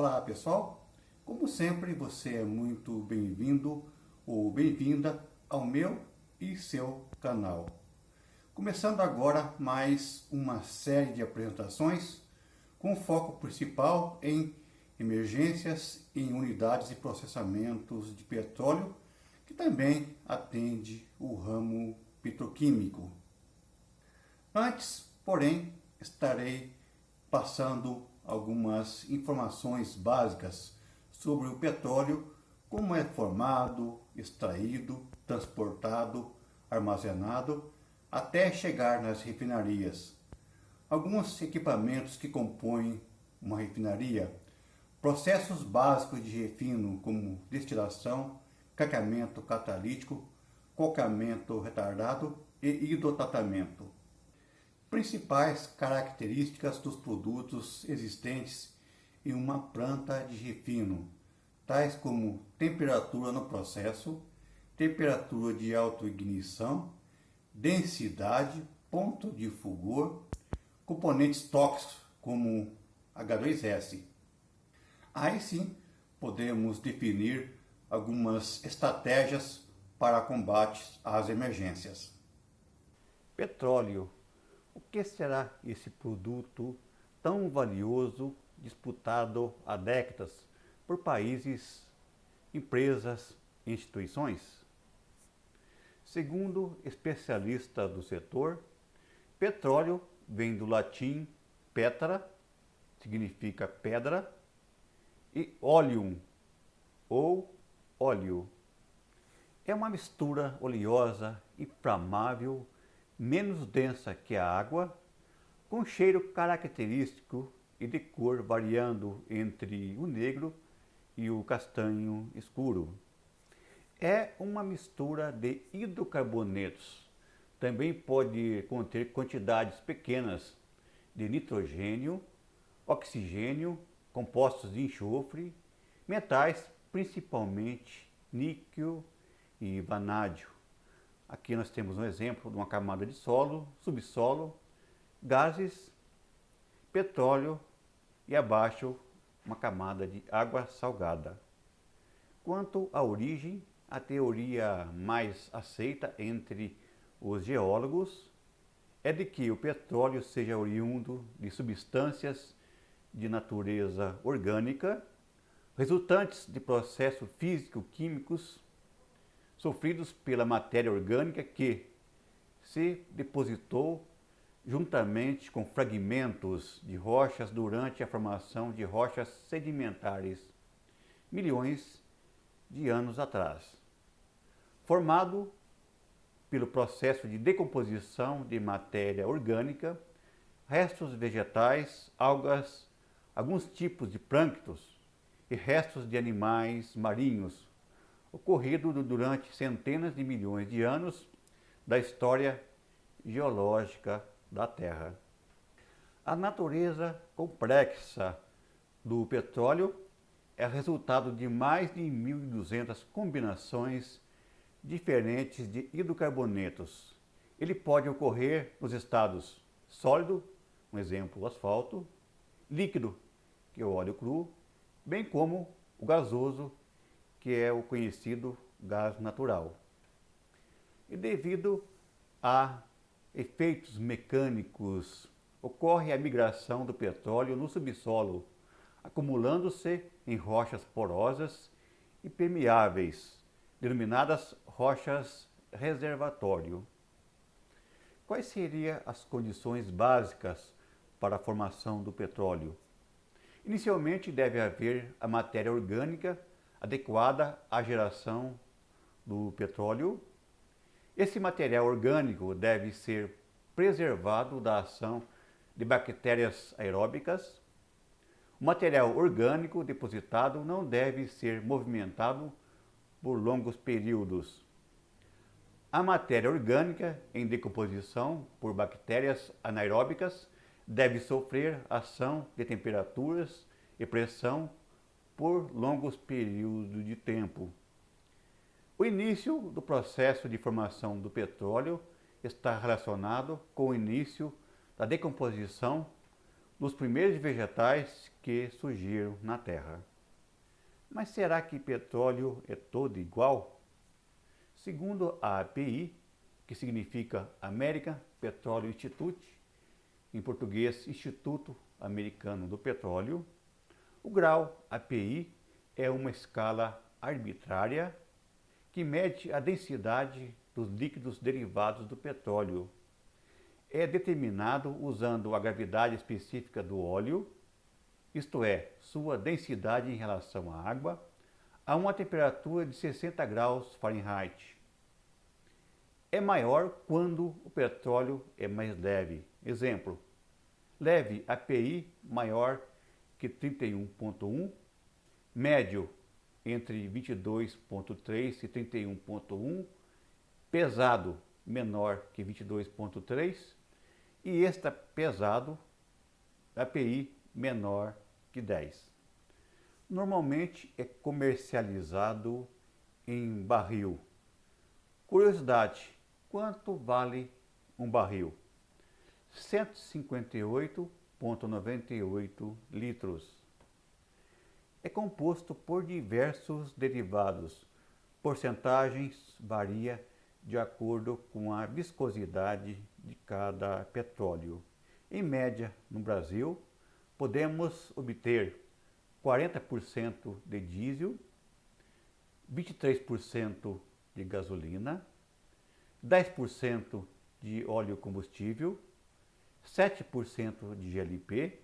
Olá pessoal, como sempre você é muito bem-vindo ou bem-vinda ao meu e seu canal. Começando agora mais uma série de apresentações com foco principal em emergências em unidades de processamentos de petróleo, que também atende o ramo petroquímico. Antes, porém, estarei passando algumas informações básicas sobre o petróleo, como é formado, extraído, transportado, armazenado, até chegar nas refinarias. Alguns equipamentos que compõem uma refinaria, processos básicos de refino como destilação, craqueamento catalítico, coalhamento retardado e hidrotratamento. Principais características dos produtos existentes em uma planta de refino, tais como temperatura no processo, temperatura de autoignição, densidade, ponto de fulgor, componentes tóxicos como H2S. Aí sim podemos definir algumas estratégias para combate às emergências. Petróleo. O que será esse produto tão valioso, disputado há décadas por países, empresas e instituições? Segundo especialistas do setor, petróleo vem do latim petra, significa pedra, e oleum, ou óleo. É uma mistura oleosa, inflamável, menos densa que a água, com cheiro característico e de cor variando entre o negro e o castanho escuro. É uma mistura de hidrocarbonetos. Também pode conter quantidades pequenas de nitrogênio, oxigênio, compostos de enxofre, metais, principalmente níquel e vanádio. Aqui nós temos um exemplo de uma camada de solo, subsolo, gases, petróleo e abaixo uma camada de água salgada. Quanto à origem, a teoria mais aceita entre os geólogos é de que o petróleo seja oriundo de substâncias de natureza orgânica, resultantes de processos físico-químicos sofridos pela matéria orgânica que se depositou juntamente com fragmentos de rochas durante a formação de rochas sedimentares, milhões de anos atrás. Formado pelo processo de decomposição de matéria orgânica, restos vegetais, algas, alguns tipos de plânctons e restos de animais marinhos, ocorrido durante centenas de milhões de anos da história geológica da Terra. A natureza complexa do petróleo é resultado de mais de 1.200 combinações diferentes de hidrocarbonetos. Ele pode ocorrer nos estados sólido, um exemplo o asfalto, líquido, que é o óleo cru, bem como o gasoso, que é o conhecido gás natural. E devido a efeitos mecânicos, ocorre a migração do petróleo no subsolo, acumulando-se em rochas porosas e permeáveis, denominadas rochas reservatório. Quais seriam as condições básicas para a formação do petróleo? Inicialmente deve haver a matéria orgânica adequada à geração do petróleo. Esse material orgânico deve ser preservado da ação de bactérias aeróbicas. O material orgânico depositado não deve ser movimentado por longos períodos. A matéria orgânica em decomposição por bactérias anaeróbicas deve sofrer ação de temperaturas e pressão por longos períodos de tempo. O início do processo de formação do petróleo está relacionado com o início da decomposição dos primeiros vegetais que surgiram na Terra. Mas será que petróleo é todo igual? Segundo a API, que significa American Petroleum Institute, em português Instituto Americano do Petróleo, o grau API é uma escala arbitrária que mede a densidade dos líquidos derivados do petróleo. É determinado usando a gravidade específica do óleo, isto é, sua densidade em relação à água, a uma temperatura de 60 graus Fahrenheit. É maior quando o petróleo é mais leve. Exemplo, leve API maior que 31.1, médio entre 22.3 e 31.1, pesado menor que 22.3 e extra pesado API menor que 10. Normalmente é comercializado em barril. Curiosidade, quanto vale um barril? 158,98 litros. É composto por diversos derivados. Porcentagens varia de acordo com a viscosidade de cada petróleo. Em média, no Brasil, podemos obter 40% de diesel, 23% de gasolina, 10% de óleo combustível, 7% de GLP,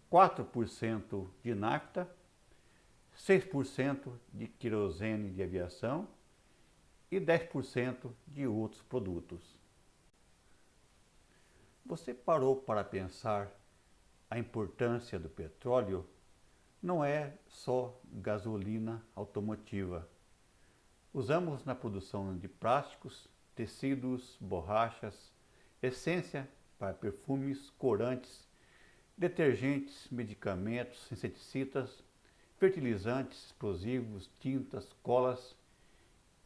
4% de nafta, 6% de querosene de aviação e 10% de outros produtos. Você parou para pensar a importância do petróleo? Não é só gasolina automotiva. Usamos na produção de plásticos, tecidos, borrachas, essência para perfumes, corantes, detergentes, medicamentos, inseticidas, fertilizantes, explosivos, tintas, colas,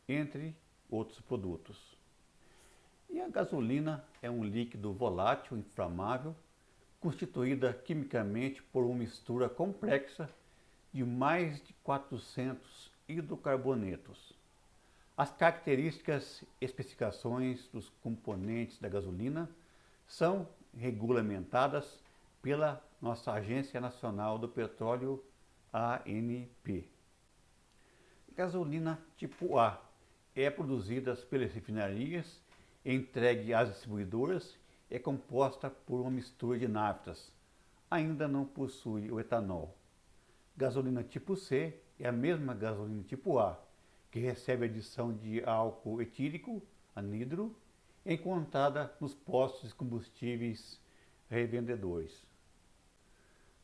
entre outros produtos. E a gasolina é um líquido volátil, inflamável, constituída quimicamente por uma mistura complexa de mais de 400 hidrocarbonetos. As características e especificações dos componentes da gasolina são regulamentadas pela nossa Agência Nacional do Petróleo, ANP. Gasolina tipo A é produzida pelas refinarias, entregue às distribuidoras e é composta por uma mistura de naftas. Ainda não possui o etanol. Gasolina tipo C é a mesma gasolina tipo A, que recebe adição de álcool etílico, anidro, encontrada nos postos de combustíveis revendedores.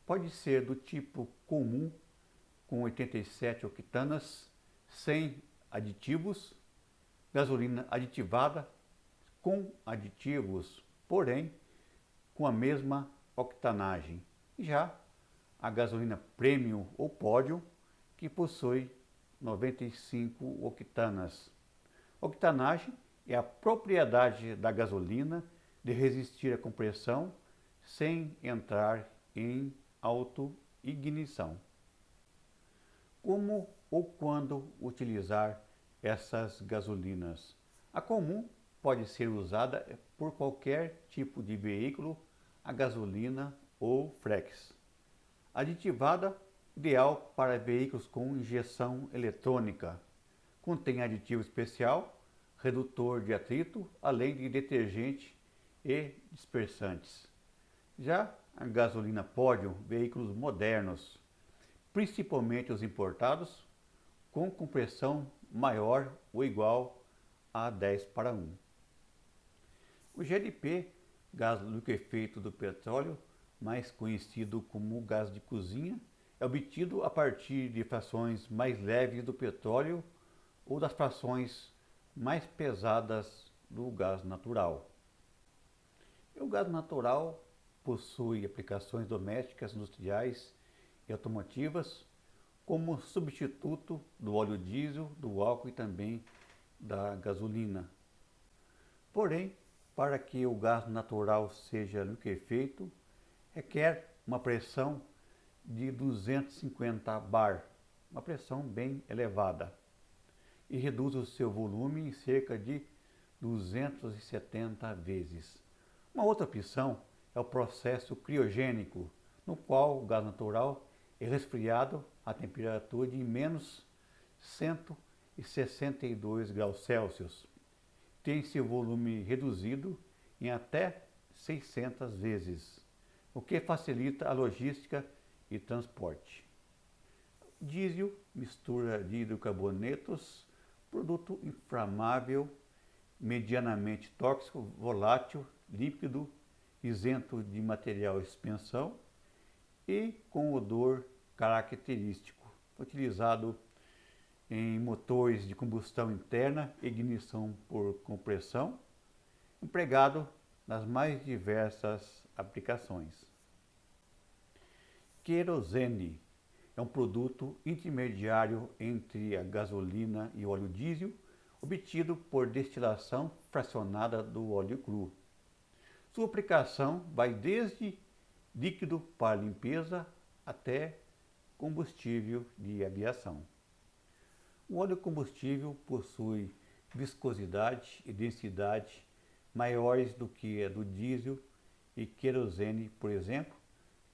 Pode ser do tipo comum, com 87 octanas, sem aditivos, gasolina aditivada, com aditivos, porém com a mesma octanagem. Já a gasolina premium ou pódio, que possui 95 octanas. Octanagem é a propriedade da gasolina de resistir à compressão sem entrar em autoignição. Como ou quando utilizar essas gasolinas? A comum pode ser usada por qualquer tipo de veículo a gasolina ou flex. Aditivada, ideal para veículos com injeção eletrônica. Contém aditivo especial, redutor de atrito, além de detergente e dispersantes. Já a gasolina pódio, veículos modernos, principalmente os importados, com compressão maior ou igual a 10:1. O GLP, gás liquefeito do petróleo, mais conhecido como gás de cozinha, é obtido a partir de frações mais leves do petróleo ou das frações mais pesadas do gás natural. E o gás natural possui aplicações domésticas, industriais e automotivas como substituto do óleo diesel, do álcool e também da gasolina. Porém, para que o gás natural seja liquefeito, requer uma pressão de 250 bar, uma pressão bem elevada, e reduz o seu volume em cerca de 270 vezes. Uma outra opção é o processo criogênico, no qual o gás natural é resfriado a temperatura de menos 162 graus Celsius. Tem seu volume reduzido em até 600 vezes, o que facilita a logística e transporte. Diesel, mistura de hidrocarbonetos, produto inflamável, medianamente tóxico, volátil, líquido, isento de material de suspensão e com odor característico, utilizado em motores de combustão interna e ignição por compressão, empregado nas mais diversas aplicações. Querosene é um produto intermediário entre a gasolina e o óleo diesel, obtido por destilação fracionada do óleo cru. Sua aplicação vai desde líquido para limpeza até combustível de aviação. O óleo combustível possui viscosidade e densidade maiores do que a do diesel e querosene, por exemplo,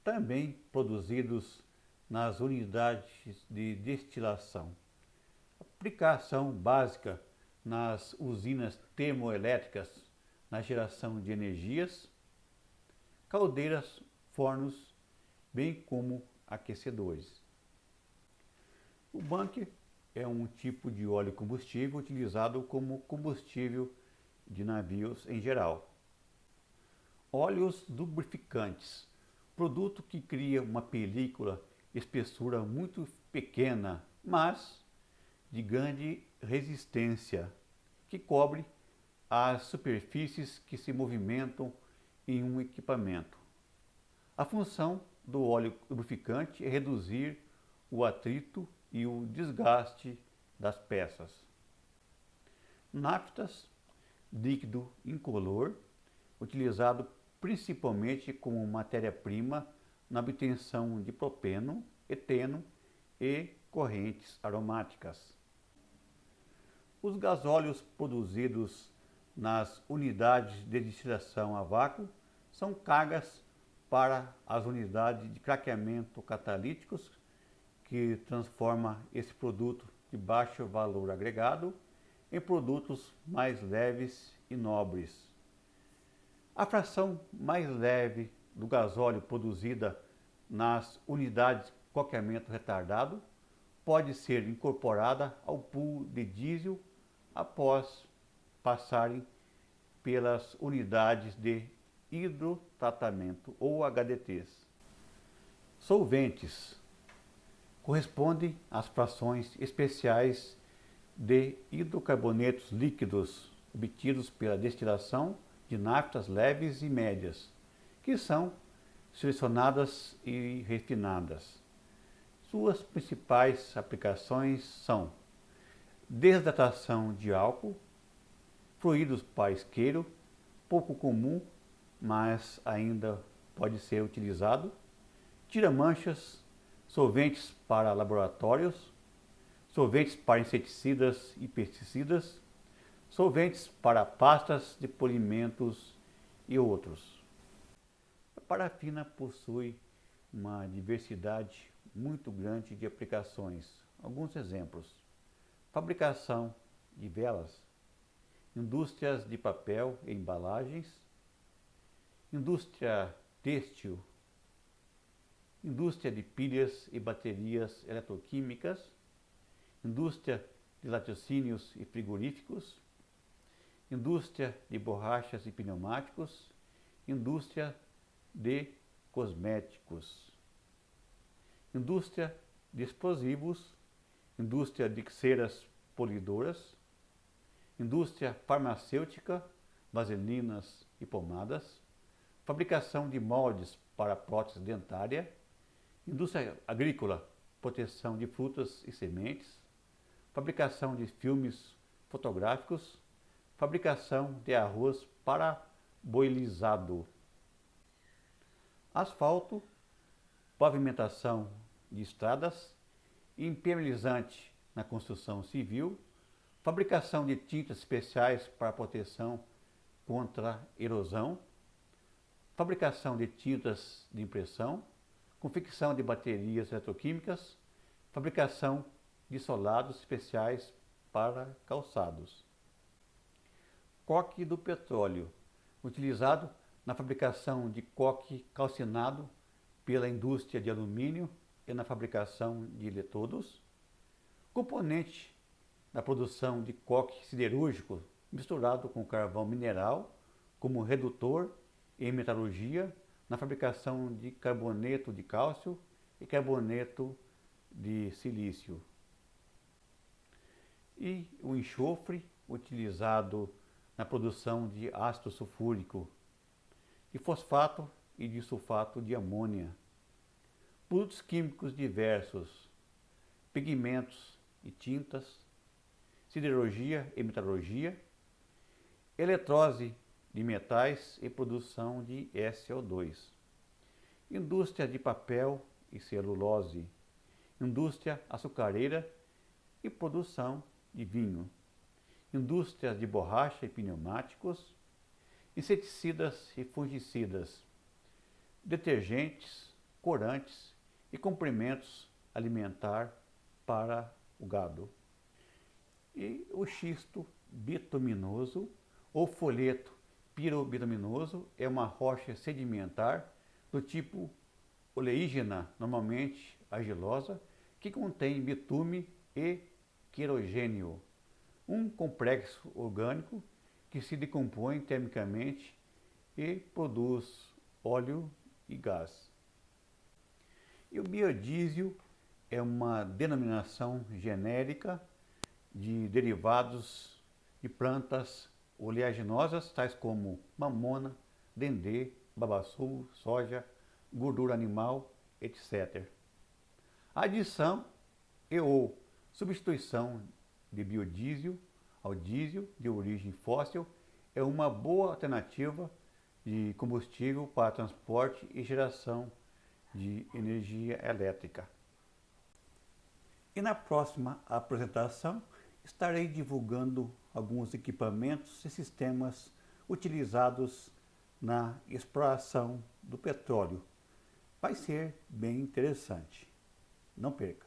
também produzidos nas unidades de destilação. Aplicação básica nas usinas termoelétricas, na geração de energias, caldeiras, fornos, bem como aquecedores. O bunker é um tipo de óleo combustível utilizado como combustível de navios em geral. Óleos lubrificantes, produto que cria uma película de espessura muito pequena, mas de grande resistência, que cobre as superfícies que se movimentam em um equipamento. A função do óleo lubrificante é reduzir o atrito e o desgaste das peças. Naftas, líquido incolor, utilizado principalmente como matéria-prima na obtenção de propeno, eteno e correntes aromáticas. Os gasóleos produzidos nas unidades de destilação a vácuo são cargas para as unidades de craqueamento catalíticos, que transforma esse produto de baixo valor agregado em produtos mais leves e nobres. A fração mais leve do gasóleo produzida nas unidades de craqueamento retardado pode ser incorporada ao pool de diesel após passarem pelas unidades de hidrotratamento ou HDTs. Solventes correspondem às frações especiais de hidrocarbonetos líquidos obtidos pela destilação de naftas leves e médias, que são selecionadas e refinadas. Suas principais aplicações são desidratação de álcool, fluidos para isqueiro, pouco comum, mas ainda pode ser utilizado, tira-manchas, solventes para laboratórios, solventes para inseticidas e pesticidas, solventes para pastas de polimentos e outros. A parafina possui uma diversidade muito grande de aplicações. Alguns exemplos: fabricação de velas, indústrias de papel e embalagens, indústria têxtil, indústria de pilhas e baterias eletroquímicas, indústria de laticínios e frigoríficos, indústria de borrachas e pneumáticos, indústria de cosméticos, indústria de explosivos, indústria de ceras polidoras, indústria farmacêutica, vaselinas e pomadas, fabricação de moldes para prótese dentária, indústria agrícola, proteção de frutas e sementes, fabricação de filmes fotográficos, fabricação de arroz parabolizado. Asfalto pavimentação de estradas, impermeabilizante na construção civil, fabricação de tintas especiais para proteção contra erosão, fabricação de tintas de impressão, confecção de baterias eletroquímicas, fabricação de solados especiais para calçados. Coque do petróleo, utilizado na fabricação de coque calcinado pela indústria de alumínio e na fabricação de eletrodos. Componente na produção de coque siderúrgico misturado com carvão mineral, como redutor em metalurgia, na fabricação de carboneto de cálcio e carboneto de silício. E o enxofre, utilizado na produção de ácido sulfúrico, de fosfato e de sulfato de amônia. Produtos químicos diversos, pigmentos e tintas, siderurgia e metalurgia, eletrose de metais e produção de SO2, indústria de papel e celulose, indústria açucareira e produção de vinho, indústria de borracha e pneumáticos, inseticidas e fungicidas, detergentes, corantes e complementos alimentar para o gado. E o xisto bituminoso ou folheto pirobituminoso é uma rocha sedimentar do tipo oleígena, normalmente argilosa, que contém bitume e querogênio, um complexo orgânico que se decompõe termicamente e produz óleo e gás. E o biodiesel é uma denominação genérica de derivados de plantas oleaginosas, tais como mamona, dendê, babaçu, soja, gordura animal, etc. A adição e ou substituição de biodiesel ao diesel de origem fóssil é uma boa alternativa de combustível para transporte e geração de energia elétrica. E na próxima apresentação estarei divulgando alguns equipamentos e sistemas utilizados na exploração do petróleo. Vai ser bem interessante. Não perca!